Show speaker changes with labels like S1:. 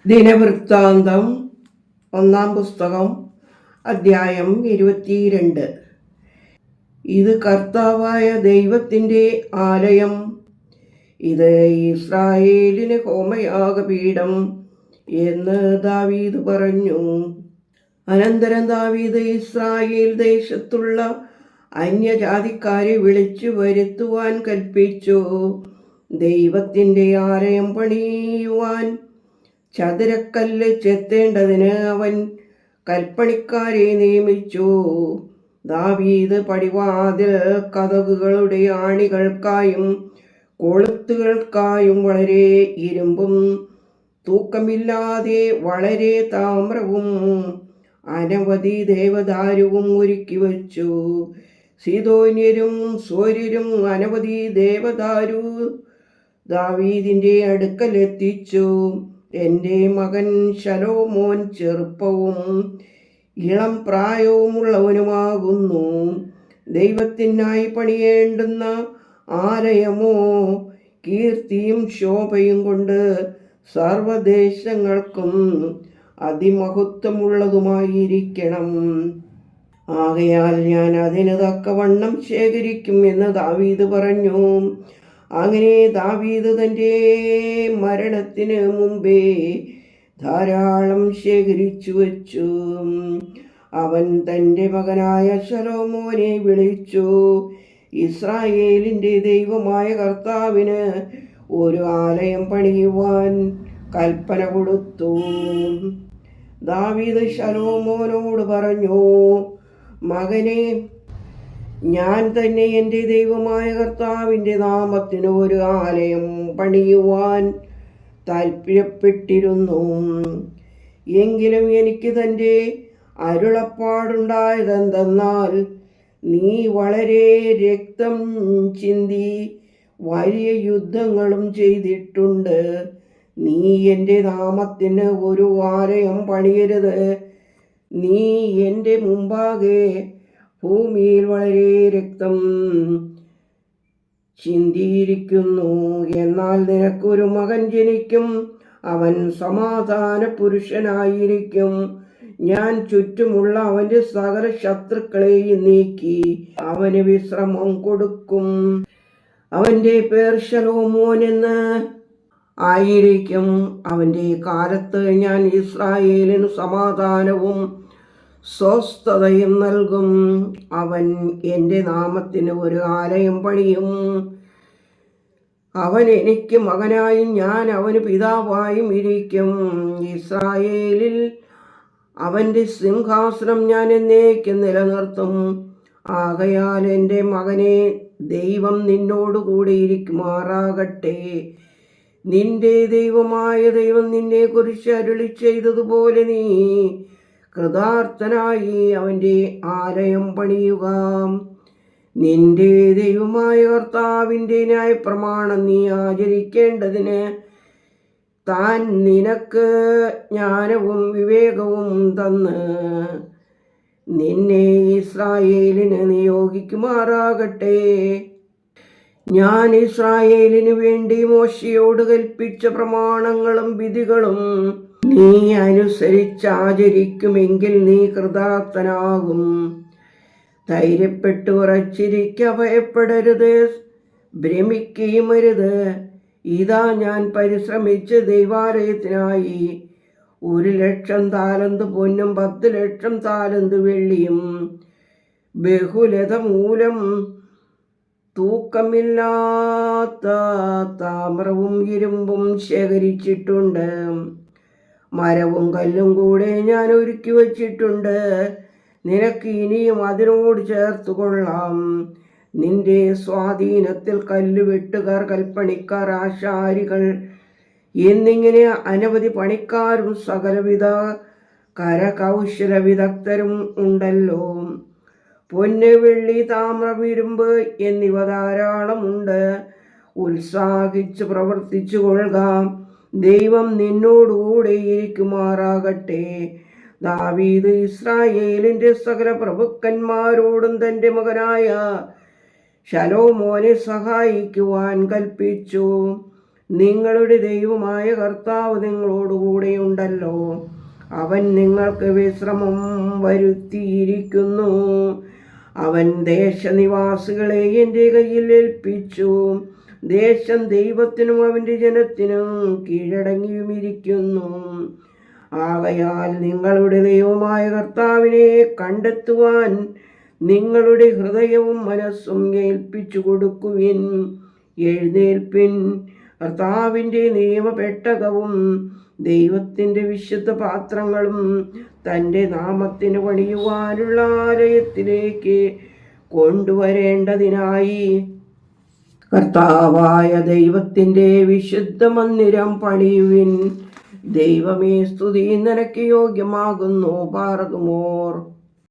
S1: ദിനവൃത്താന്തം ഒന്നാം പുസ്തകം അധ്യായം 22. ഇത് കർത്താവായ ദൈവത്തിൻ്റെ ആലയം, ഇത് ഇസ്രായേലിന് ഹോമയാഗപീഠം എന്ന് ദാവീദ് പറഞ്ഞു. അനന്തരം ദാവീദ് ഇസ്രായേൽ ദേശത്തുള്ള അന്യജാതിക്കാരെ വിളിച്ചു വരുത്തുവാൻ കൽപ്പിച്ചു. ദൈവത്തിൻ്റെ ആലയം പണിയുവാൻ ചതുരക്കല്ല് ചെത്തേണ്ടതിന് അവൻ കൽപ്പണിക്കാരെ നിയമിച്ചു. ദാവീദ് പടിവാതിൽ കതകുകളുടെ ആണികൾക്കായും കൊളുത്തുകൾക്കായും വളരെ ഇരുമ്പും തൂക്കമില്ലാതെ വളരെ താമ്രവും അനവധി ദേവദാരുവും ഒരുക്കി വച്ചു. സീദോന്യരും സോര്യരും അനവധി ദേവദാരു ദാവീദിൻ്റെ അടുക്കലെത്തിച്ചു. എൻ്റെ മകൻ ശലോമോൻ ചെറുപ്പവും ഇളം പ്രായവുമുള്ളവനുമാകുന്നു. ദൈവത്തിനായി പണിയേണ്ടുന്ന ആലയമോ കീർത്തിയും ശോഭയും കൊണ്ട് സർവദേശങ്ങൾക്കും അതിമഹത്വമുള്ളതുമായിരിക്കണം. ആകയാൽ ഞാൻ അതിന് തക്കവണ്ണം ശേഖരിക്കും എന്ന് ദാവീദ് പറഞ്ഞു. അങ്ങനെ ദാവീദ് തൻ്റെ മരണത്തിന് മുമ്പേ ധാരാളം ശേഖരിച്ചു വച്ചു. അവൻ തൻ്റെ മകനായ ശലോമോനെ വിളിച്ചു. ഇസ്രായേലിൻ്റെ ദൈവമായ കർത്താവിന് ഒരു ആലയം പണിയുവാൻ കൽപ്പന കൊടുത്തു. ദാവീദ് ശലോമോനോട് പറഞ്ഞു, മകനെ, ഞാൻ തന്നെ എൻ്റെ ദൈവമായ കർത്താവിൻ്റെ നാമത്തിന് ഒരു ആലയം പണിയുവാൻ താല്പര്യപ്പെട്ടിരുന്നു. എങ്കിലും എനിക്ക് തൻ്റെ അരുളപ്പാടുണ്ടായതെന്തെന്നാൽ, നീ വളരെ രക്തം ചിന്തി വലിയ യുദ്ധങ്ങളും ചെയ്തിട്ടുണ്ട്. നീ എൻ്റെ നാമത്തിന് ഒരു ആലയം പണിയരുത്. നീ എൻ്റെ മുമ്പാകെ ഭൂമിയിൽ വളരെ രക്തം ചിന്തിയിരിക്കുന്നു. എന്നാൽ നിനക്കൊരു മകൻ ജനിക്കും, അവൻ സമാധാന പുരുഷനായിരിക്കും. ഞാൻ ചുറ്റുമുള്ള അവൻ്റെ സകല ശത്രുക്കളെയും നീക്കി അവന് വിശ്രമം കൊടുക്കും. അവൻ്റെ പേർ ശലോമോൻ എന്ന് ആയിരിക്കും. അവൻ്റെ കാലത്ത് ഞാൻ ഇസ്രായേലിന് സമാധാനവും സ്വസ്ഥതയും നൽകും. അവൻ എൻ്റെ നാമത്തിന് ഒരു ആലയം പണിയും. അവൻ എനിക്ക് മകനായും ഞാൻ അവന് പിതാവായും ഇരിക്കും. ഇസ്രായേലിൽ അവൻ്റെ സിംഹാസനം ഞാൻ എന്നേക്കും നിലനിർത്തും. ആകയാൽ എൻ്റെ മകനെ, ദൈവം നിന്നോടുകൂടി ഇരിക്കുമാറാകട്ടെ. നിന്റെ ദൈവമായ ദൈവം നിന്നെക്കുറിച്ച് അരുളി ചെയ്തതുപോലെ നീ കൃതാർത്ഥനായി അവൻ്റെ ആലയം പണിയുക. നിന്റെ ദൈവമായ കർത്താവിൻ്റെ ന്യായപ്രമാണം നീ ആചരിക്കേണ്ടതിന് താൻ നിനക്ക് ജ്ഞാനവും വിവേകവും തന്ന് നിന്നെ ഇസ്രായേലിന് നിയോഗിക്കുമാറാകട്ടെ. ഞാൻ ഇസ്രായേലിനു വേണ്ടി മോശയോട് കൽപ്പിച്ച പ്രമാണങ്ങളും വിധികളും നീ അനുസരിച്ചാചരിക്കുമെങ്കിൽ നീ കൃതാർത്ഥനാകും. ധൈര്യപ്പെട്ടു ഉറച്ചിരിക്ക, ഭയപ്പെടരുത്, ഭ്രമിക്കുകയും അരുത്. ഇതാ, ഞാൻ പരിശ്രമിച്ച് ദൈവാലയത്തിനായി 1,00,000 താലന്ത് പൊന്നും 10,00,000 താലന്ത് വെള്ളിയും ബഹുലത മൂലം തൂക്കമില്ലാത്ത താമ്രവും ഇരുമ്പും ശേഖരിച്ചിട്ടുണ്ട്. മരവും കല്ലും കൂടെ ഞാൻ ഒരുക്കി വച്ചിട്ടുണ്ട്. നിനക്ക് ഇനിയും അതിനോട് ചേർത്ത് കൊള്ളാം. നിന്റെ സ്വാധീനത്തിൽ കല്ലുവെട്ടുകാർ, കൽപ്പണിക്കാർ, ആശാരികൾ എന്നിങ്ങനെ അനവധി പണിക്കാരും സകലവിധ കരകൗശല വിദഗ്ധരും ഉണ്ടല്ലോ. പൊന്ന്, വെള്ളി, താമ്രം, ഇരുമ്പ് എന്നിവ ധാരാളമുണ്ട്. ഉത്സാഹിച്ച് പ്രവർത്തിച്ചു കൊള്ളുക. ദൈവം നിന്നോടുകൂടെ ഇരിക്കുമാറാകട്ടെ. ദാവീദ് ഇസ്രായേലിൻ്റെ സകല പ്രഭുക്കന്മാരോടും തൻ്റെ മകനായ ശലോമോനെ സഹായിക്കുവാൻ കൽപ്പിച്ചു. നിങ്ങളുടെ ദൈവമായ കർത്താവ് നിങ്ങളോടുകൂടെയുണ്ടല്ലോ. അവൻ നിങ്ങൾക്ക് വിശ്രമം വരുത്തിയിരിക്കുന്നു. അവൻ ദേശനിവാസികളെ എൻ്റെ കയ്യിൽ ഏൽപ്പിച്ചു. ദേശം ദൈവത്തിനും അവൻ്റെ ജനത്തിനും കീഴടങ്ങിയുമിരിക്കുന്നു. ആകയാൽ നിങ്ങളുടെ ദൈവമായ കർത്താവിനെ കണ്ടെത്തുവാൻ നിങ്ങളുടെ ഹൃദയവും മനസ്സും ഏൽപ്പിച്ചു കൊടുക്കുവിൻ. എഴുന്നേൽപ്പിൻ, കർത്താവിൻ്റെ നിയമപെട്ടകവും ദൈവത്തിൻ്റെ വിശുദ്ധ പാത്രങ്ങളും തൻ്റെ നാമത്തിന് പണിയുവാനുള്ള ആലയത്തിലേക്ക് കൊണ്ടുവരേണ്ടതിനായി കർത്താവായ ദൈവത്തിൻ്റെ വിശുദ്ധ മന്ദിരം പണിയുവിൻ. ദൈവമേ, സ്തുതി നിനക്ക് യോഗ്യമാകുന്നു. പാർക്കുമോർ.